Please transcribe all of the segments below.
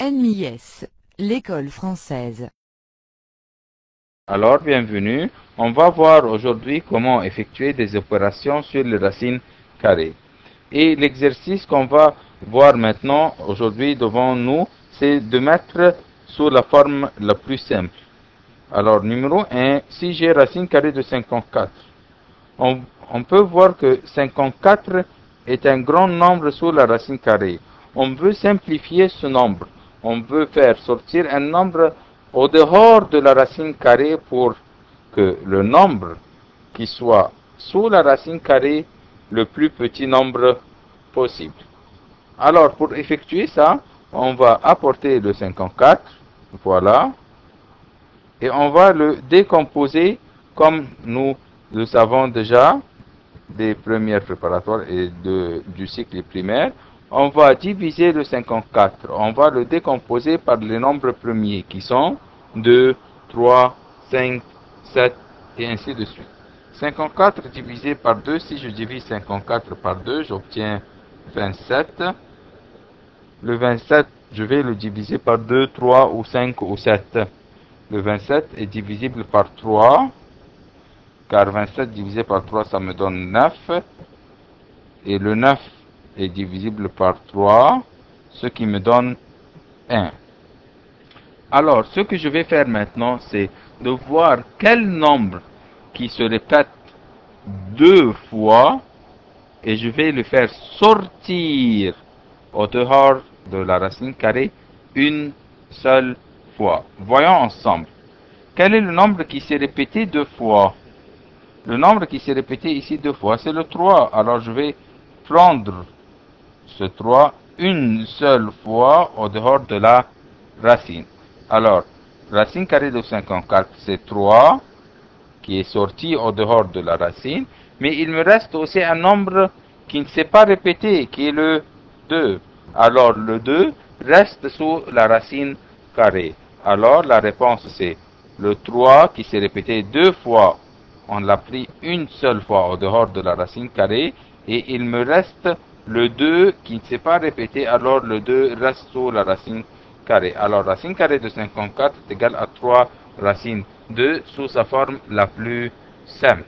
NMIS, l'école française. Alors, bienvenue. On va voir aujourd'hui comment effectuer des opérations sur les racines carrées. Et l'exercice qu'on va voir maintenant, aujourd'hui, devant nous, c'est de mettre sous la forme la plus simple. Alors, numéro 1, si j'ai racine carrée de 54, on peut voir que 54 est un grand nombre sous la racine carrée. On veut simplifier ce nombre. On veut faire sortir un nombre au dehors de la racine carrée pour que le nombre qui soit sous la racine carrée, le plus petit nombre possible. Alors, pour effectuer ça, on va apporter le 54, voilà, et on va le décomposer comme nous le savons déjà des premières préparatoires et du cycle primaire. On va diviser le 54, on va le décomposer par les nombres premiers qui sont 2, 3, 5, 7 et ainsi de suite. 54 divisé par 2, si je divise 54 par 2, j'obtiens 27. Le 27, je vais le diviser par 2, 3 ou 5 ou 7. Le 27 est divisible par 3, car 27 divisé par 3, ça me donne 9. Et le 9 est divisible par 3, ce qui me donne 1. Alors, ce que je vais faire maintenant, c'est de voir quel nombre qui se répète deux fois, et je vais le faire sortir au dehors de la racine carrée une seule fois. Voyons ensemble. Quel est le nombre qui s'est répété deux fois? Le nombre qui s'est répété ici deux fois, c'est le 3. Alors, je vais prendre ce 3 une seule fois au dehors de la racine. Alors, racine carrée de 54, c'est 3 qui est sorti au dehors de la racine. Mais il me reste aussi un nombre qui ne s'est pas répété, qui est le 2. Alors, le 2 reste sous la racine carrée. Alors, la réponse, c'est le 3 qui s'est répété deux fois. On l'a pris une seule fois au dehors de la racine carrée. Et il me reste le 2 qui ne s'est pas répété. Alors, le 2 reste sous la racine carrée. Alors, racine carrée de 54 est égale à 3 racine 2 sous sa forme la plus simple.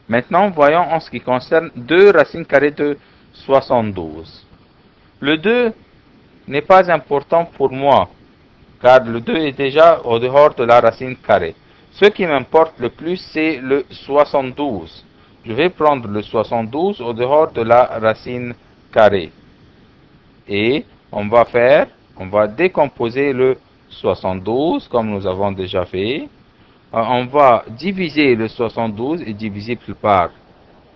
Maintenant, voyons en ce qui concerne 2 racines carrées de 72. Le 2 n'est pas important pour moi, car le 2 est déjà au dehors de la racine carrée. Ce qui m'importe le plus, c'est le 72. Je vais prendre le 72 au dehors de la racine carrée. Et on va décomposer le 72, comme nous avons déjà fait. On va diviser le 72 et divisible par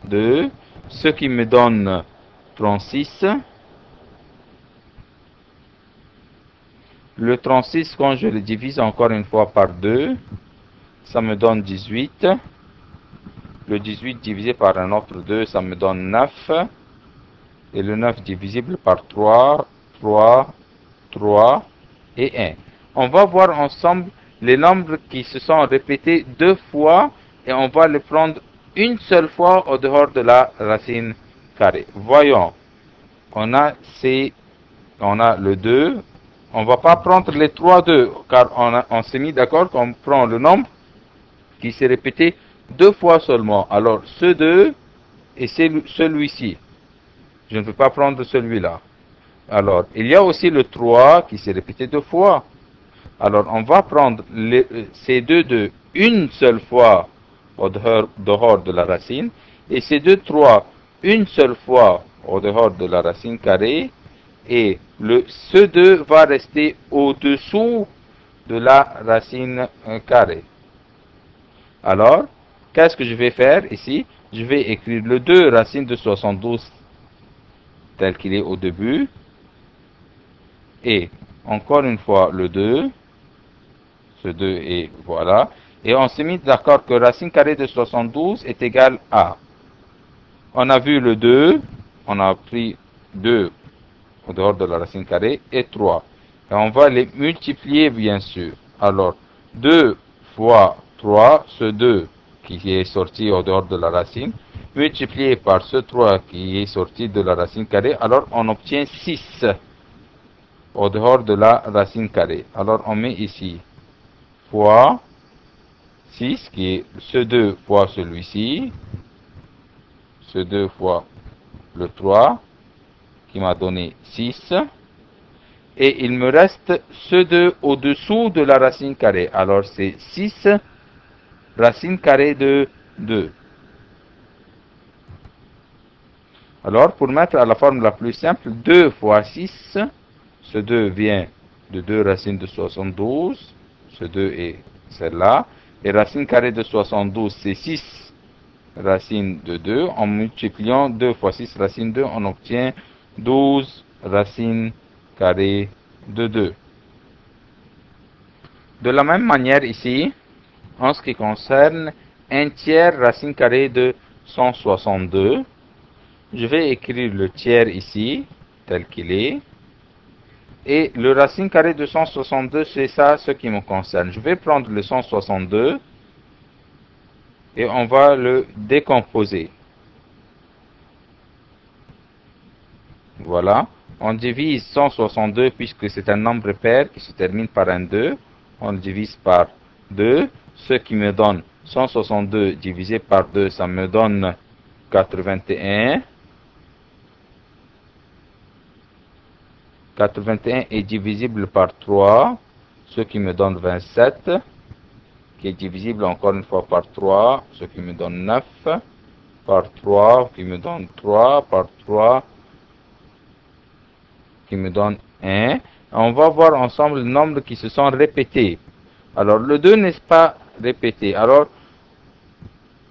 2, ce qui me donne 36. Le 36, quand je le divise encore une fois par 2, ça me donne 18. Le 18 divisé par un autre 2, ça me donne 9. Et le 9 divisible par 3, 3, 3 et 1. On va voir ensemble les nombres qui se sont répétés deux fois et on va les prendre une seule fois au dehors de la racine carrée. Voyons, on a le 2. On ne va pas prendre les 3 2 car on s'est mis d'accord qu'on prend le nombre qui s'est répété deux fois seulement. Alors ce 2 et celui-ci. Je ne peux pas prendre celui-là. Alors, il y a aussi le 3 qui s'est répété deux fois. Alors, on va prendre ces deux une seule fois au dehors de la racine. Et ces deux 3 une seule fois au dehors de la racine carrée. Et ce 2 va rester au-dessous de la racine carrée. Alors, qu'est-ce que je vais faire ici? Je vais écrire le 2 racine de 72 tel qu'il est au début. Et encore une fois le 2. Ce 2 et voilà. Et on s'est mis d'accord que racine carrée de 72 est égale à. On a vu le 2. On a pris 2 au dehors de la racine carrée et 3. Et on va les multiplier bien sûr. Alors 2 fois 3, ce 2 qui est sorti au dehors de la racine, multiplié par ce 3 qui est sorti de la racine carrée, alors on obtient 6. au dehors de la racine carrée. Alors on met ici fois 6 qui est ce 2 fois celui-ci, ce 2 fois le 3 qui m'a donné 6. Et il me reste ce 2 au-dessous de la racine carrée. Alors c'est 6 racine carrée de 2. Alors pour mettre à la forme la plus simple, 2 fois 6, ce 2 vient de 2 racines de 72, ce 2 est celle-là, et racine carrée de 72 c'est 6 racines de 2. En multipliant 2 fois 6 racine 2, on obtient 12 racines carrées de 2. De la même manière ici, en ce qui concerne 1 tiers racine carrée de 162, je vais écrire le tiers ici, tel qu'il est, et le racine carrée de 162, c'est ça ce qui me concerne. Je vais prendre le 162 et on va le décomposer. Voilà. On divise 162 puisque c'est un nombre pair qui se termine par un 2. On le divise par 2, ce qui me donne 162 divisé par 2, ça me donne 81. 81 est divisible par 3, ce qui me donne 27, qui est divisible encore une fois par 3, ce qui me donne 9, par 3, qui me donne 3, par 3, qui me donne 1. On va voir ensemble le nombre qui se sont répétés. Alors, le 2 n'est pas répété. Alors,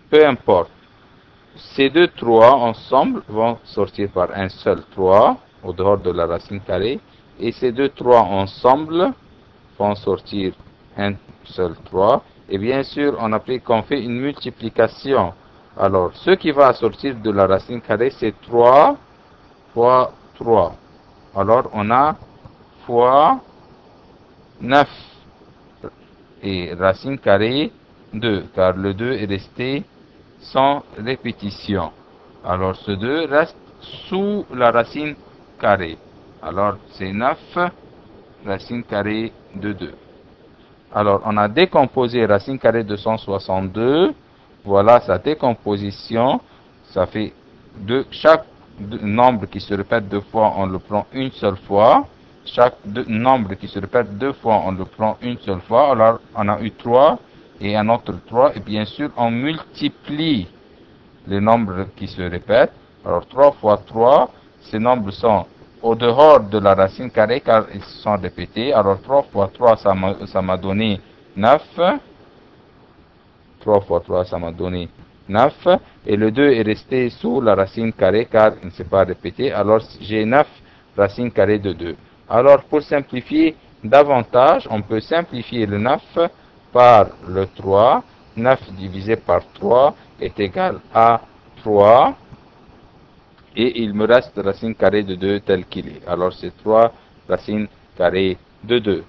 peu importe. Ces deux 3 ensemble vont sortir par un seul 3 au dehors de la racine carrée. Et ces deux 3 ensemble vont sortir un seul 3. Et bien sûr, on fait une multiplication. Alors, ce qui va sortir de la racine carrée, c'est 3 fois 3. Alors, on a fois 9 et racine carrée 2, car le 2 est resté sans répétition. Alors, ce 2 reste sous la racine carrée. Alors, c'est 9 racine carrée de 2. Alors, on a décomposé racine carrée de 162. Voilà sa décomposition. Ça fait chaque nombre qui se répète 2 fois, on le prend une seule fois. Chaque nombre qui se répète 2 fois, on le prend une seule fois. Alors, on a eu 3 et un autre 3. Et bien sûr, on multiplie les nombres qui se répètent. Alors, 3 fois 3, ces nombres sont au dehors de la racine carrée car ils se sont répétés. Alors, 3 fois 3, ça m'a donné 9. 3 fois 3, ça m'a donné 9. Et le 2 est resté sous la racine carrée car il ne s'est pas répété. Alors, j'ai 9 racines carrées de 2. Alors, pour simplifier davantage, on peut simplifier le 9 par le 3. 9 divisé par 3 est égal à 3. Et il me reste racine carrée de 2 tel qu'il est. Alors, c'est 3 racines carrées de 2.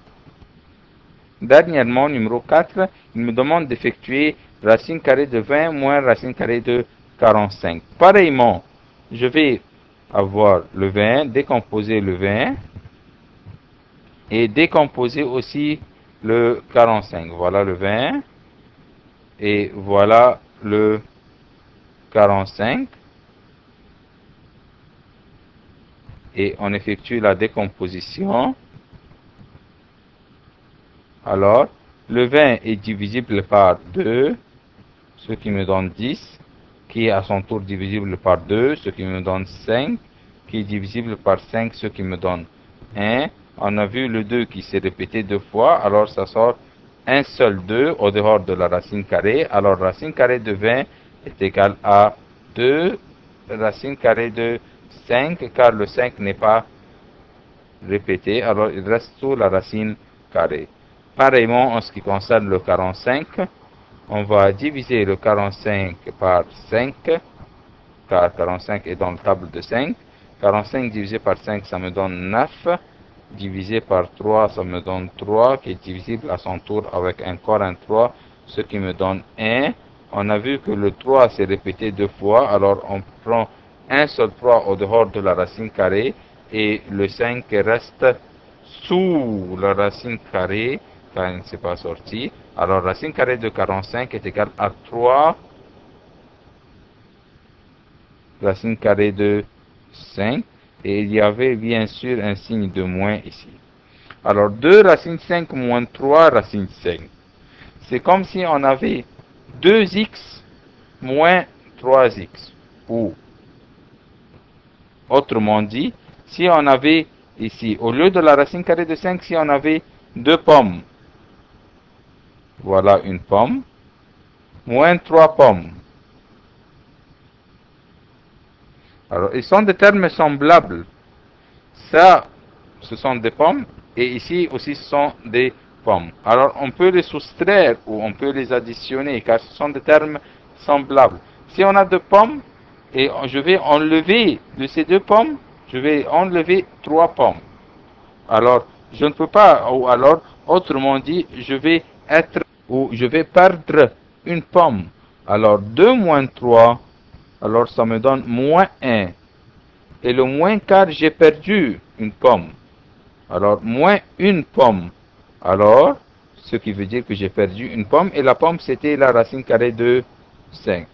Dernièrement, numéro 4, il me demande d'effectuer racine carrée de 20 moins racine carrée de 45. Pareillement, je vais avoir le 20, décomposer le 20 et décomposer aussi le 45. Voilà le 20 et voilà le 45. Et on effectue la décomposition. Alors, le 20 est divisible par 2, ce qui me donne 10, qui est à son tour divisible par 2, ce qui me donne 5, qui est divisible par 5, ce qui me donne 1. On a vu le 2 qui s'est répété 2 fois, alors ça sort un seul 2 au dehors de la racine carrée. Alors, racine carrée de 20 est égale à 2 racine carrée de 5, car le 5 n'est pas répété, alors il reste sous la racine carrée. Pareillement, en ce qui concerne le 45, on va diviser le 45 par 5, car 45 est dans le table de 5. 45 divisé par 5, ça me donne 9. Divisé par 3, ça me donne 3, qui est divisible à son tour avec encore un 3, ce qui me donne 1. On a vu que le 3 s'est répété 2 fois, alors on prend un seul 3 au dehors de la racine carrée, et le 5 reste sous la racine carrée, car il ne s'est pas sorti. Alors, racine carrée de 45 est égale à 3 racine carrée de 5. Et il y avait bien sûr un signe de moins ici. Alors, 2 racine 5 moins 3 racine 5. C'est comme si on avait 2x moins 3x. Ou, autrement dit, si on avait ici, au lieu de la racine carrée de 5, si on avait 2 pommes. Voilà une pomme. Moins 3 pommes. Alors, ils sont des termes semblables. Ça, ce sont des pommes. Et ici aussi, ce sont des pommes. Alors, on peut les soustraire ou on peut les additionner, car ce sont des termes semblables. Si on a 2 pommes, et je vais enlever de ces 2 pommes, je vais enlever 3 pommes. Alors, je ne peux pas, ou alors, autrement dit, je vais perdre une pomme. Alors, 2 moins 3, alors ça me donne moins 1. Et le moins car j'ai perdu une pomme. Alors, moins une pomme. Alors, ce qui veut dire que j'ai perdu une pomme. Et la pomme, c'était la racine carrée de 5.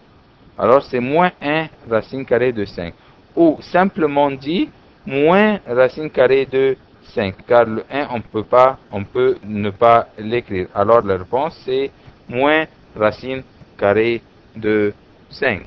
Alors, c'est moins 1 racine carrée de 5. Ou, simplement dit, moins racine carrée de 5. Car le 1, on peut ne pas l'écrire. Alors, la réponse, c'est moins racine carrée de 5.